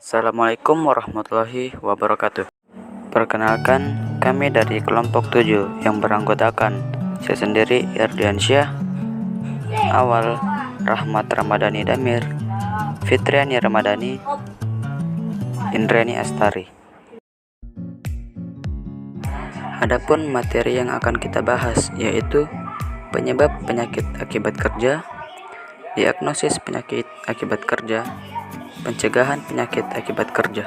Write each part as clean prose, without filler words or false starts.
Assalamualaikum warahmatullahi wabarakatuh. Perkenalkan, kami dari kelompok 7 yang beranggotakan saya sendiri Erdiansyah, Awal, Rahmat Ramadhani Damir, Fitriani Ramadhani, Indrani Astari. Adapun materi yang akan kita bahas yaitu penyebab penyakit akibat kerja, diagnosis penyakit akibat kerja, pencegahan penyakit akibat kerja.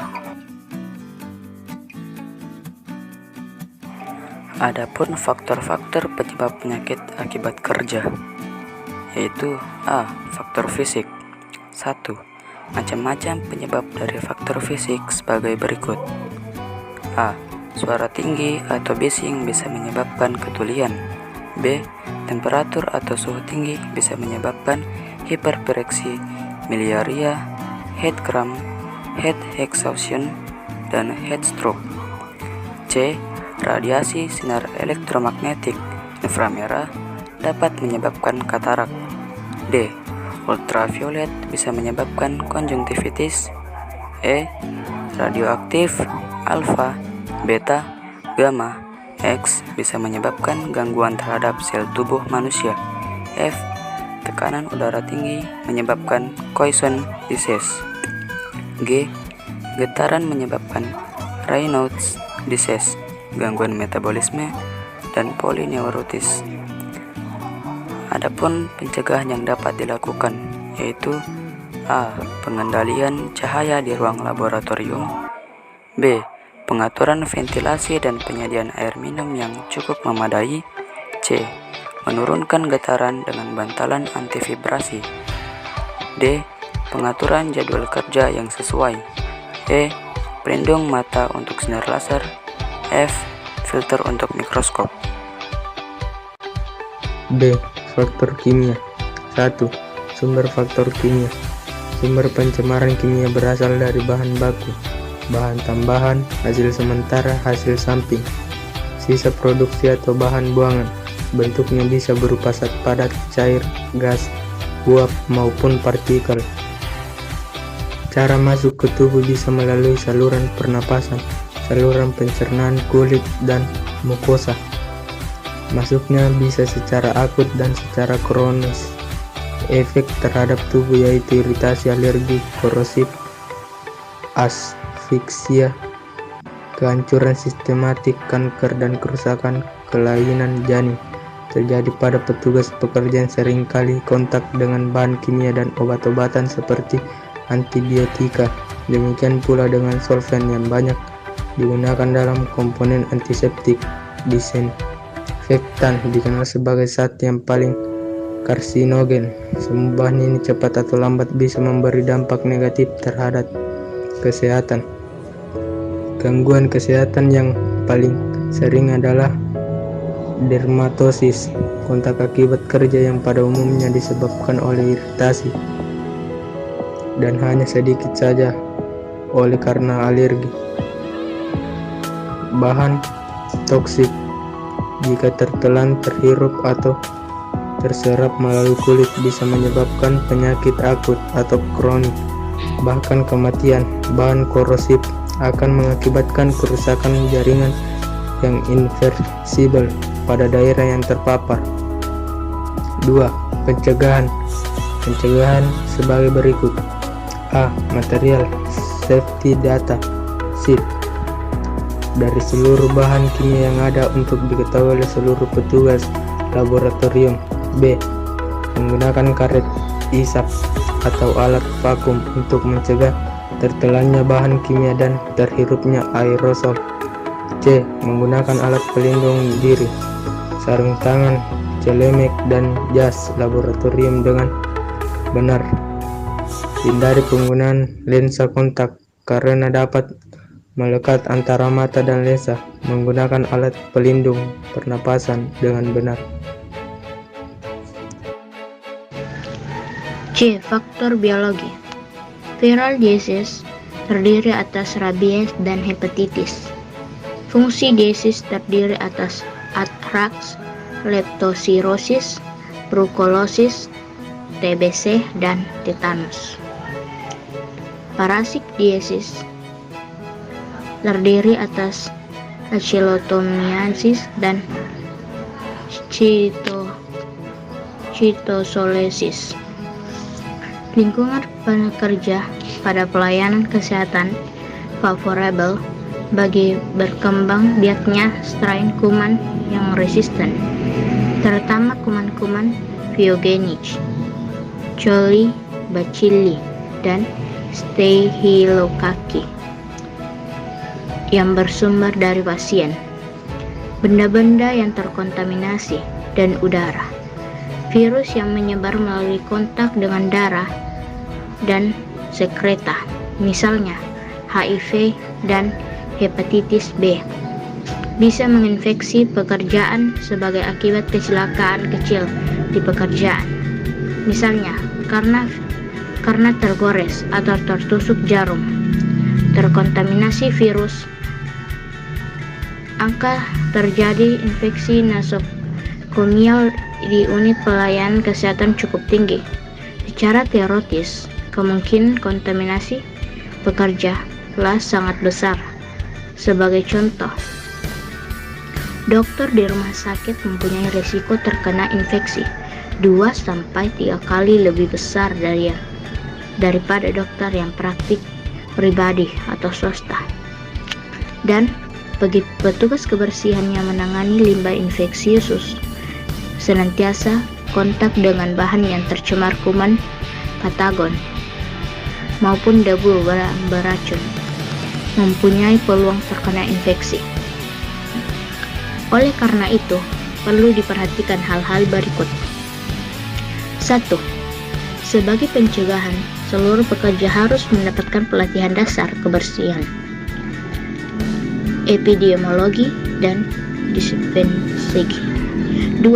Adapun faktor-faktor penyebab penyakit akibat kerja yaitu A. Faktor fisik. 1. Macam-macam penyebab dari faktor fisik sebagai berikut. A. Suara tinggi atau bising bisa menyebabkan ketulian. B. Temperatur atau suhu tinggi bisa menyebabkan hiperpireksi, miliaria, head cramp, head exhaustion, dan head stroke. C. Radiasi sinar elektromagnetik inframerah dapat menyebabkan katarak. D. Ultraviolet bisa menyebabkan konjungtivitis. E. Radioaktif alfa, beta, gamma, X bisa menyebabkan gangguan terhadap sel tubuh manusia. F. Tekanan udara tinggi menyebabkan Poisson disease. G. Getaran menyebabkan Raynaud's disease, gangguan metabolisme, dan polineurotis. Adapun pencegahan yang dapat dilakukan yaitu A. Pengendalian cahaya di ruang laboratorium. B. Pengaturan ventilasi dan penyediaan air minum yang cukup memadai. C. Menurunkan getaran dengan bantalan antivibrasi. D. Pengaturan jadwal kerja yang sesuai. E. Pelindung mata untuk sinar laser. F. Filter untuk mikroskop. B. Faktor kimia. 1. Sumber faktor kimia. Sumber pencemaran kimia berasal dari bahan baku, bahan tambahan, hasil sementara, hasil samping, sisa produksi atau bahan buangan. Bentuknya bisa berupa zat padat, cair, gas, uap, maupun partikel. Cara masuk ke tubuh bisa melalui saluran pernapasan, saluran pencernaan kulit, dan mukosa. Masuknya bisa secara akut dan secara kronis. Efek terhadap tubuh yaitu iritasi, alergi, korosif, asfiksia, kehancuran sistematik, kanker, dan kerusakan kelainan janin. Terjadi pada petugas pekerja yang seringkali kontak dengan bahan kimia dan obat-obatan seperti antibiotika. Demikian pula dengan solvent yang banyak digunakan dalam komponen antiseptik. Disinfektan dikenal sebagai zat yang paling karsinogen. Semua bahan ini cepat atau lambat bisa memberi dampak negatif terhadap kesehatan. Gangguan kesehatan yang paling sering adalah dermatosis, kontak akibat kerja yang pada umumnya disebabkan oleh iritasi dan hanya sedikit saja oleh karena alergi. Bahan toksik jika tertelan, terhirup, atau terserap melalui kulit bisa menyebabkan penyakit akut atau kronik, bahkan kematian. Bahan korosif akan mengakibatkan kerusakan jaringan yang irreversibel pada daerah yang terpapar. 2. Pencegahan. Pencegahan sebagai berikut. A. Material safety data sheet dari seluruh bahan kimia yang ada untuk diketahui oleh seluruh petugas laboratorium. B. Menggunakan karet isap atau alat vakum untuk mencegah tertelannya bahan kimia dan terhirupnya aerosol. C. Menggunakan alat pelindung diri, sarung tangan, celemek, dan jas laboratorium dengan benar. Hindari penggunaan lensa kontak karena dapat melekat antara mata dan lensa. Menggunakan alat pelindung pernapasan dengan benar. C. Faktor biologi. Viral disease terdiri atas rabies dan hepatitis. Fungsi disease terdiri atas anthrax, leptospirosis, brucellosis, TBC, dan tetanus. Parasitiesis terdiri atas Achylotomiasis dan Cytosolesis. Lingkungan pekerja pada pelayanan kesehatan favorable bagi berkembang biaknya strain kuman yang resisten, terutama kuman-kuman pyogenik, Coli, Bacilli, dan Staphylococcus yang bersumber dari pasien, benda-benda yang terkontaminasi, dan udara. Virus yang menyebar melalui kontak dengan darah dan sekreta, misalnya HIV dan hepatitis B, bisa menginfeksi pekerjaan sebagai akibat kecelakaan kecil di pekerjaan, misalnya karena tergores atau tertusuk jarum. Terkontaminasi virus, angka terjadi infeksi nosokomial di unit pelayanan kesehatan cukup tinggi. Secara teoritis, kemungkinan kontaminasi pekerja telah sangat besar. Sebagai contoh, dokter di rumah sakit mempunyai risiko terkena infeksi 2-3 kali lebih besar daripada dokter yang praktik pribadi atau swasta. Dan petugas kebersihan yang menangani limbah infeksius senantiasa kontak dengan bahan yang tercemar kuman patogen maupun debu beracun, mempunyai peluang terkena infeksi. Oleh karena itu, perlu diperhatikan hal-hal berikut. 1. Sebagai pencegahan, seluruh pekerja harus mendapatkan pelatihan dasar kebersihan, epidemiologi, dan disinfeksi. 2.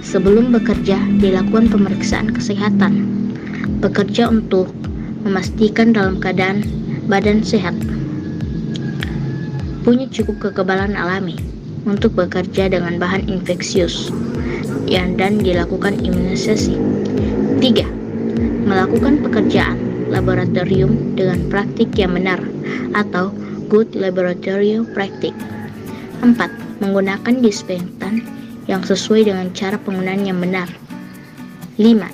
Sebelum bekerja, dilakukan pemeriksaan kesehatan pekerja untuk memastikan dalam keadaan badan sehat, punya cukup kekebalan alami untuk bekerja dengan bahan infeksius, dan dilakukan imunisasi. 3. Melakukan pekerjaan laboratorium dengan praktik yang benar atau good laboratory practice. 4. Menggunakan disinfektan yang sesuai dengan cara penggunaan yang benar. 5.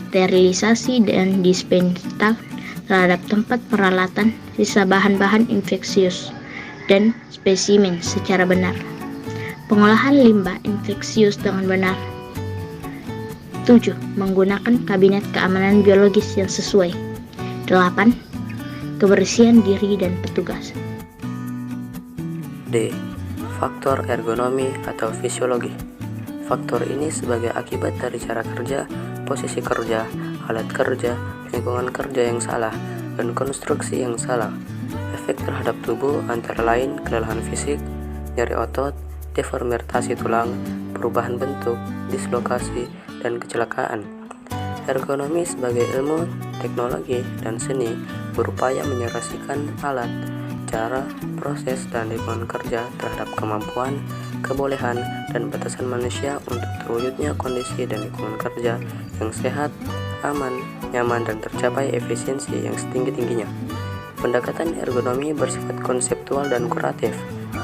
Sterilisasi dan disinfektan terhadap tempat peralatan, sisa bahan-bahan infeksius, dan spesimen secara benar. Pengolahan limbah infeksius dengan benar. 7. Menggunakan kabinet keamanan biologis yang sesuai. 8. Kebersihan diri dan petugas. D. Faktor ergonomi atau fisiologi. Faktor ini sebagai akibat dari cara kerja, posisi kerja, alat kerja, lingkungan kerja yang salah, dan konstruksi yang salah. Efek terhadap tubuh antara lain kelelahan fisik, nyeri otot, deformasi tulang, perubahan bentuk, dislokasi, dan kecelakaan. Ergonomi sebagai ilmu, teknologi, dan seni berupaya menyerasikan alat, cara, proses, dan lingkungan kerja terhadap kemampuan, kebolehan, dan batasan manusia untuk terwujudnya kondisi dan lingkungan kerja yang sehat, aman, nyaman, dan tercapai efisiensi yang setinggi-tingginya. Pendekatan ergonomi bersifat konseptual dan kuratif.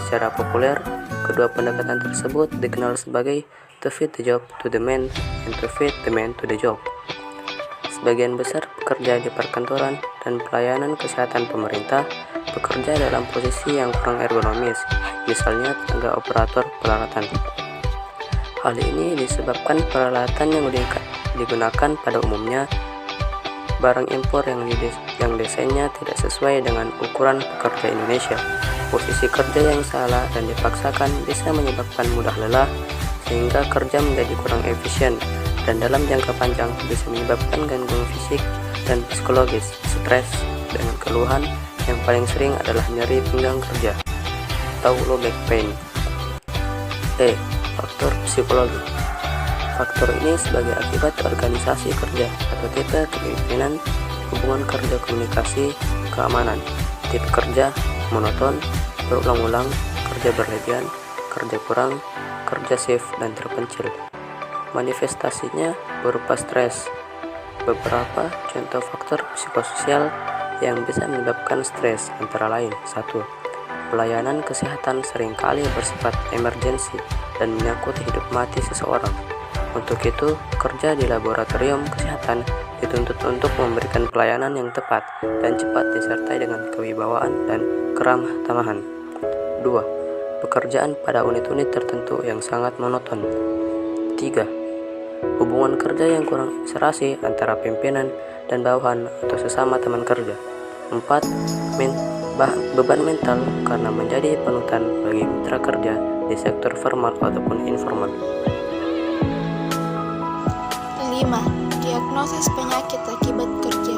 Secara populer, kedua pendekatan tersebut dikenal sebagai to fit the job to the man and to fit the man to the job. Sebagian besar pekerja di perkantoran dan pelayanan kesehatan pemerintah bekerja dalam posisi yang kurang ergonomis, misalnya tenaga operator peralatan. Hal ini disebabkan peralatan yang digunakan pada umumnya barang impor yang desainnya tidak sesuai dengan ukuran pekerja Indonesia. Posisi kerja yang salah dan dipaksakan bisa menyebabkan mudah lelah, sehingga kerja menjadi kurang efisien, dan dalam jangka panjang bisa menyebabkan gangguan fisik dan psikologis, stres, dengan keluhan yang paling sering adalah nyeri pinggang kerja atau low back pain. D. Faktor psikologi. Faktor ini sebagai akibat organisasi kerja atau tipe kepemimpinan, hubungan kerja, komunikasi, keamanan, tipe kerja monoton, berulang-ulang, kerja berlebihan, kerja kurang, kerja shift, dan terpencil. Manifestasinya berupa stres. Beberapa contoh faktor psikososial yang bisa menyebabkan stres antara lain. 1. Pelayanan kesehatan seringkali bersifat emergensi dan menyangkut hidup mati seseorang. Untuk itu, pekerja di laboratorium kesehatan dituntut untuk memberikan pelayanan yang tepat dan cepat disertai dengan kewibawaan dan keramah tamahan. 2. Pekerjaan pada unit-unit tertentu yang sangat monoton. 3. Hubungan kerja yang kurang serasi antara pimpinan dan bawahan atau sesama teman kerja. 4. Beban mental karena menjadi panutan bagi mitra kerja di sektor formal ataupun informal. 5. Diagnosis penyakit akibat kerja.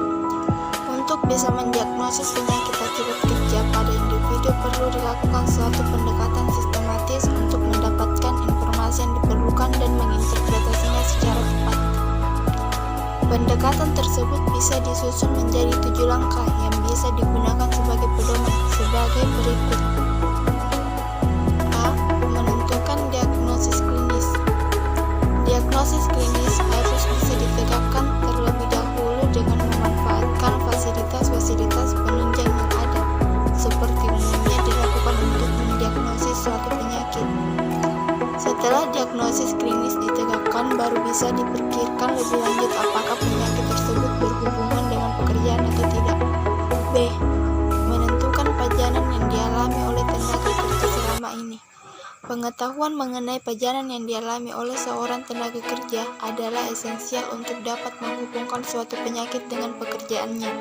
Untuk bisa mendiagnosis penyakit akibat kerja pada individu perlu dilakukan suatu pendekatan sistematis untuk mendapatkan informasi yang diperlukan dan menginterpretasinya secara tepat. Pendekatan tersebut bisa disusun menjadi 7 langkah yang bisa digunakan sebagai pedoman sebagai berikut. A. Menentukan diagnosis klinis. Diagnosis klinis harus bisa ditegakkan terlebih dahulu dengan memanfaatkan fasilitas-fasilitas penunjang yang ada, seperti umumnya dilakukan untuk mendiagnosis suatu penyakit. Setelah diagnosis klinis ditegakkan, baru bisa dipikirkan lebih lanjut apakah penyakit tersebut berhubungan dengan pekerjaan atau tidak. B. Menentukan pajanan yang dialami oleh tenaga kerja selama ini. Pengetahuan mengenai pajanan yang dialami oleh seorang tenaga kerja adalah esensial untuk dapat menghubungkan suatu penyakit dengan pekerjaannya.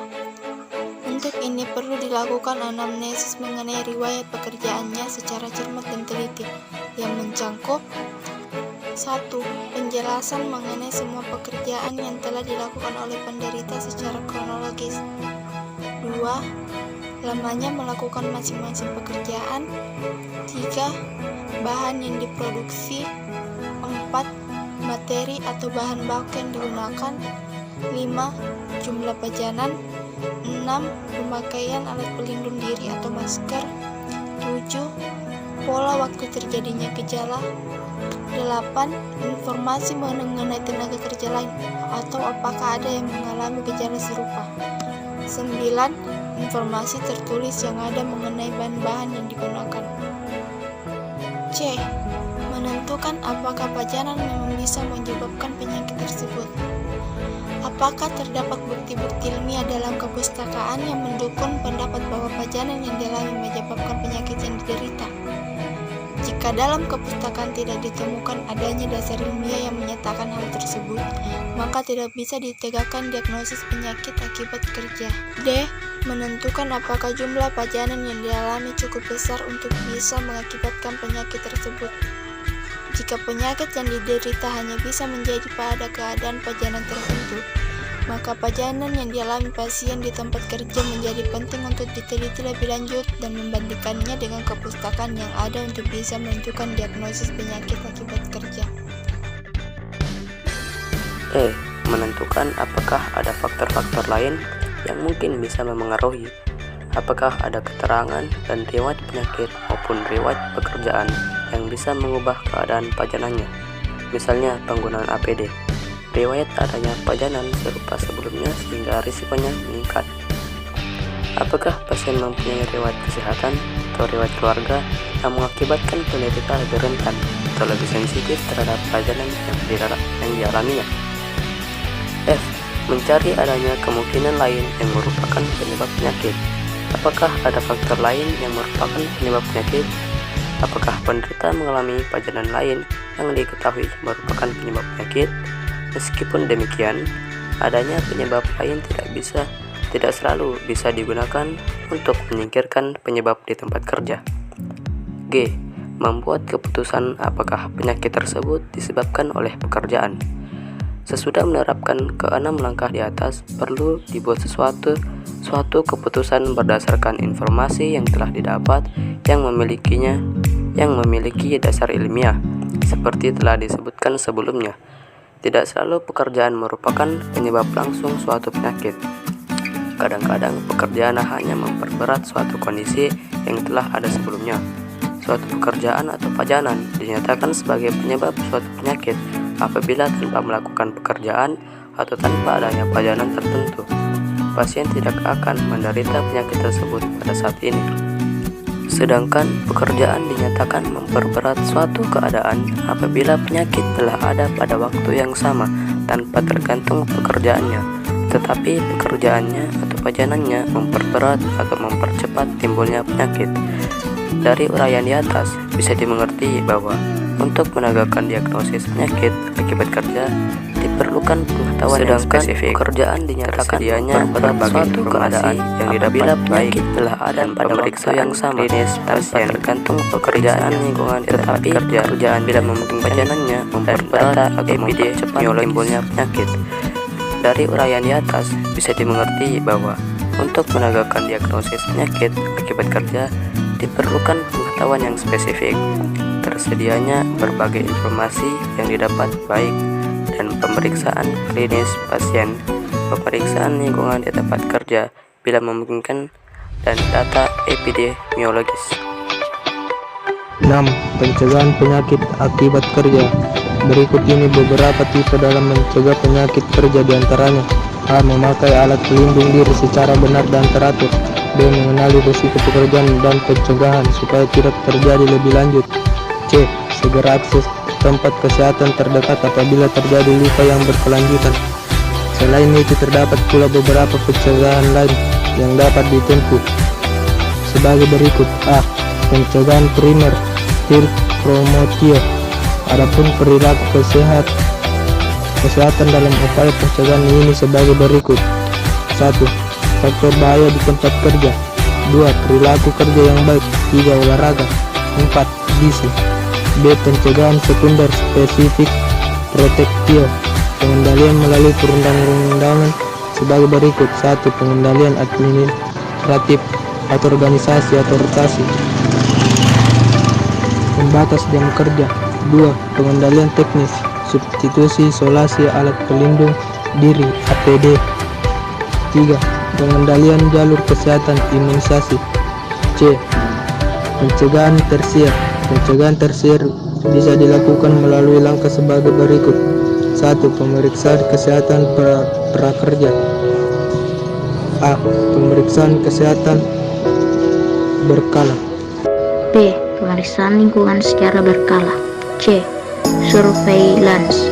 Untuk ini perlu dilakukan anamnesis mengenai riwayat pekerjaannya secara cermat dan teliti, yang mencangkup 1. Penjelasan mengenai semua pekerjaan yang telah dilakukan oleh penderita secara kronologis. 2. Lamanya melakukan masing-masing pekerjaan. 3. Bahan yang diproduksi. 4. Materi atau bahan baku yang digunakan. 5. Jumlah pajanan. 6. Pemakaian alat pelindung diri atau masker. 7. Pola waktu terjadinya gejala. 8. Informasi mengenai tenaga kerja lain atau apakah ada yang mengalami gejala serupa. 9. Informasi tertulis yang ada mengenai bahan-bahan yang digunakan. C. Menentukan apakah pajanan memang bisa menyebabkan penyakit tersebut. Apakah terdapat bukti-bukti ilmiah dalam kepustakaan yang mendukung pendapat bahwa pajanan yang dialami menyebabkan penyakit yang diderita? Jika dalam kepustakaan tidak ditemukan adanya dasar ilmiah yang menyatakan hal tersebut, maka tidak bisa ditegakkan diagnosis penyakit akibat kerja. D. Menentukan apakah jumlah pajanan yang dialami cukup besar untuk bisa mengakibatkan penyakit tersebut. Jika penyakit yang diderita hanya bisa menjadi pada keadaan pajanan tertentu, maka pajanan yang dialami pasien di tempat kerja menjadi penting untuk diteliti lebih lanjut dan membandingkannya dengan kepustakaan yang ada untuk bisa menentukan diagnosis penyakit akibat kerja. E. Menentukan apakah ada faktor-faktor lain yang mungkin bisa memengaruhi apakah ada keterangan dan riwayat penyakit maupun riwayat pekerjaan yang bisa mengubah keadaan pajanannya. Misalnya penggunaan APD. Riwayat adanya pajanan serupa sebelumnya sehingga risikonya meningkat. Apakah pasien mempunyai riwayat kesehatan atau riwayat keluarga yang mengakibatkan penderita lebih rentan atau lebih sensitif terhadap pajanan yang dialaminya? F. Mencari adanya kemungkinan lain yang merupakan penyebab penyakit. Apakah ada faktor lain yang merupakan penyebab penyakit? Apakah penderita mengalami pajanan lain yang diketahui merupakan penyebab penyakit? Meskipun demikian, adanya penyebab lain tidak selalu bisa digunakan untuk menyingkirkan penyebab di tempat kerja. G. Membuat keputusan apakah penyakit tersebut disebabkan oleh pekerjaan. Sesudah menerapkan ke-6 langkah di atas, perlu dibuat suatu keputusan berdasarkan informasi yang telah didapat yang memiliki dasar ilmiah, seperti telah disebutkan sebelumnya. Tidak selalu pekerjaan merupakan penyebab langsung suatu penyakit. Kadang-kadang pekerjaan hanya memperberat suatu kondisi yang telah ada sebelumnya. Suatu pekerjaan atau pajanan dinyatakan sebagai penyebab suatu penyakit apabila tanpa melakukan pekerjaan atau tanpa adanya pajanan tertentu. pasien tidak akan menderita penyakit tersebut pada saat ini. Sedangkan pekerjaan dinyatakan memperberat suatu keadaan apabila penyakit telah ada pada waktu yang sama tanpa tergantung pekerjaannya, tetapi pekerjaannya atau pajanannya memperberat atau mempercepat timbulnya penyakit. Dari uraian di atas bisa dimengerti bahwa untuk menegakkan diagnosis penyakit akibat kerja diperlukan pengetahuan yang spesifik. Pekerjaan dinyatakan memperberat suatu keadaan yang apabila penyakit telah ada pada waktu yang sama tanpa tergantung pekerjaan lingkungan, tetapi pekerjaan bila memungkinkan pajanannya memperberat atau mempercepat timbulnya penyakit. Dari uraian di atas bisa dimengerti bahwa untuk menegakkan diagnosis penyakit akibat kerja diperlukan pengetahuan yang spesifik. Tersedianya berbagai informasi yang didapat baik dan pemeriksaan klinis pasien, pemeriksaan lingkungan di tempat kerja bila memungkinkan, dan data epidemiologis. 6. Pencegahan penyakit akibat kerja. Berikut ini beberapa tipe dalam mencegah penyakit kerja, diantaranya: A. Memakai alat pelindung diri secara benar dan teratur. B. Mengenali risiko pekerjaan dan pencegahan supaya tidak terjadi lebih lanjut. C. Segera akses tempat kesehatan terdekat apabila terjadi luka yang berkelanjutan. Selain itu terdapat pula beberapa pencegahan lain yang dapat ditempuh sebagai berikut. A. Pencegahan primer, til promotio. Adapun perilaku kesehatan dalam upaya pencegahan ini sebagai berikut. 1. Faktor bahaya di tempat kerja. 2. Perilaku kerja yang baik. 3. Olahraga. 4. Gizi. B. Pencegahan sekunder spesifik protektio. Pengendalian melalui perundang-undangan sebagai berikut. 1. Pengendalian administratif atau organisasi atau rotasi. Membatas jam kerja. 2. Pengendalian teknis, substitusi isolasi alat pelindung diri APD. 3. Pengendalian jalur kesehatan imunisasi. C. Pencegahan tersier. Pencegahan tersier bisa dilakukan melalui langkah sebagai berikut. 1. Pemeriksaan kesehatan prakerja. A. Pemeriksaan kesehatan berkala. B. Pemeriksaan lingkungan secara berkala. C. Surveillance.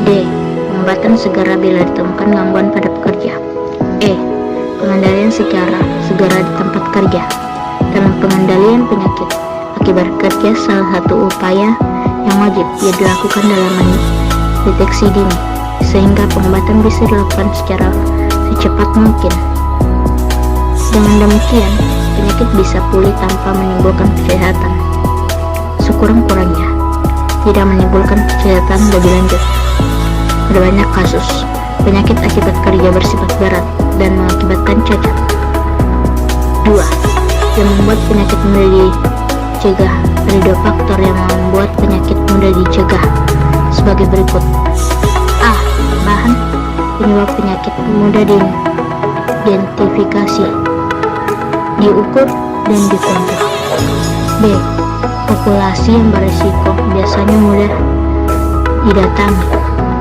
D. Pengobatan segera bila ditemukan gangguan pada pekerja. E. Pengendalian segera di tempat kerja. Dalam pengendalian penyakit akibat kerja, salah satu upaya yang wajib dilakukan dalam deteksi dini, sehingga pengobatan bisa dilakukan secara secepat mungkin. Dengan demikian, penyakit bisa pulih tanpa menimbulkan kejahatan. Sekurang-kurangnya, tidak menimbulkan kejahatan lebih lanjut. Pada banyak kasus, penyakit akibat kerja bersifat berat dan mengakibatkan cacat. 2. Yang membuat penyakit mudah dicegah. Ada 2 faktor yang membuat penyakit mudah dicegah sebagai berikut. A. Bahan penyebab penyakit mudah diidentifikasi, diukur, dan dikontrol. B. Populasi yang berisiko biasanya mudah didatangi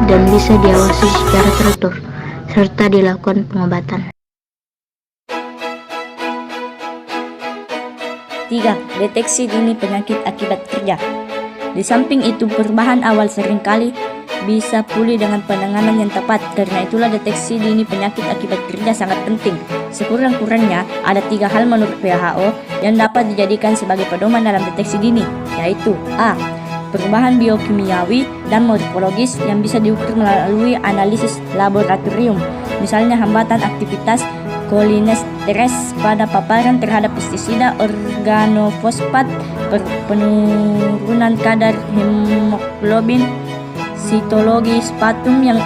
dan bisa diawasi secara teratur serta dilakukan pengobatan. 3. Deteksi dini penyakit akibat kerja. Di samping itu, perubahan awal seringkali bisa pulih dengan penanganan yang tepat. Karena itulah deteksi dini penyakit akibat kerja sangat penting. Sekurang-kurangnya ada 3 hal menurut WHO yang dapat dijadikan sebagai pedoman dalam deteksi dini, yaitu: A. Perubahan biokimiawi dan morfologis yang bisa diukur melalui analisis laboratorium, misalnya hambatan aktivitas kolinesterase pada paparan terhadap pestisida, organofosfat, penurunan kadar hemoglobin, sitologi sputum yang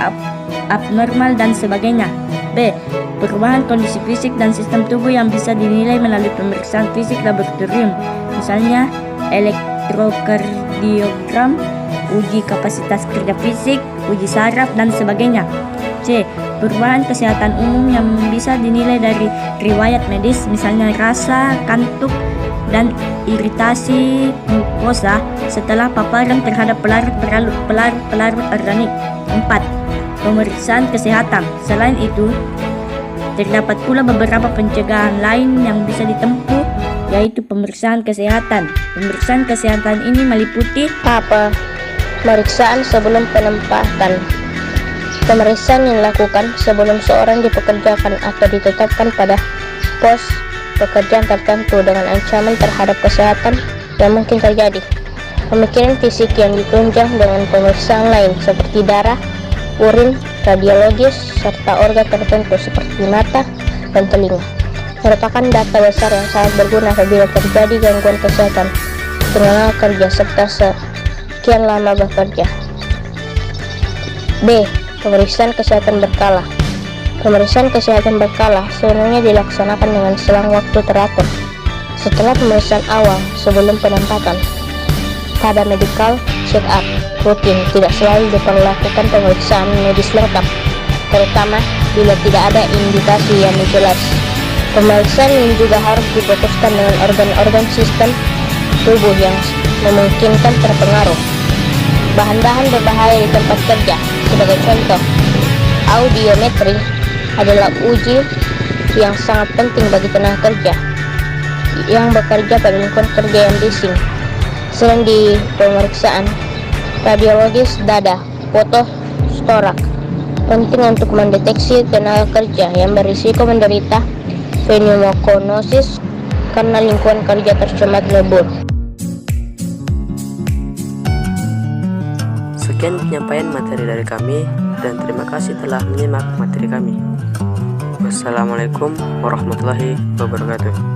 abnormal, dan sebagainya. B. Perubahan kondisi fisik dan sistem tubuh yang bisa dinilai melalui pemeriksaan fisik laboratorium, misalnya elektrokardiogram, uji kapasitas kerja fisik, uji saraf, dan sebagainya. C. Perubahan kesehatan umum yang bisa dinilai dari riwayat medis, misalnya rasa, kantuk, dan iritasi mukosa setelah paparan terhadap pelarut organik. 4. Pemeriksaan kesehatan. Selain itu, Terdapat pula beberapa pencegahan lain yang bisa ditempuh, yaitu pemeriksaan kesehatan. Pemeriksaan kesehatan ini meliputi Pemeriksaan sebelum penempatan. Pemeriksaan yang dilakukan sebelum seorang dipekerjakan atau ditetapkan pada pos pekerjaan tertentu dengan ancaman terhadap kesehatan yang mungkin terjadi. Pemikiran fisik yang ditunjang dengan pemeriksaan lain seperti darah, urin, radiologis, serta organ tertentu seperti mata dan telinga merupakan data besar yang sangat berguna apabila terjadi gangguan kesehatan tenaga kerja serta sekian lama bekerja. B. Pemeriksaan kesehatan berkala. Pemeriksaan kesehatan berkala sebenarnya dilaksanakan dengan selang waktu teratur setelah pemeriksaan awal sebelum penempatan. Pada medical check-up rutin tidak selalu diperlakukan pemeriksaan medis lengkap, terutama bila tidak ada indikasi yang jelas. Pemeriksaan ini juga harus difokuskan dengan organ-organ sistem tubuh yang memungkinkan terpengaruh. Bahan-bahan berbahaya di tempat kerja, sebagai contoh, audiometri adalah uji yang sangat penting bagi tenaga kerja yang bekerja pada lingkungan kerja yang bising. Selain di pemeriksaan radiologis dada, foto storak penting untuk mendeteksi tenaga kerja yang berisiko menderita pneumokonosis karena lingkungan kerja tercemar lebur. Sekian penyampaian materi dari kami dan terima kasih telah menyimak materi kami. Wassalamualaikum warahmatullahi wabarakatuh.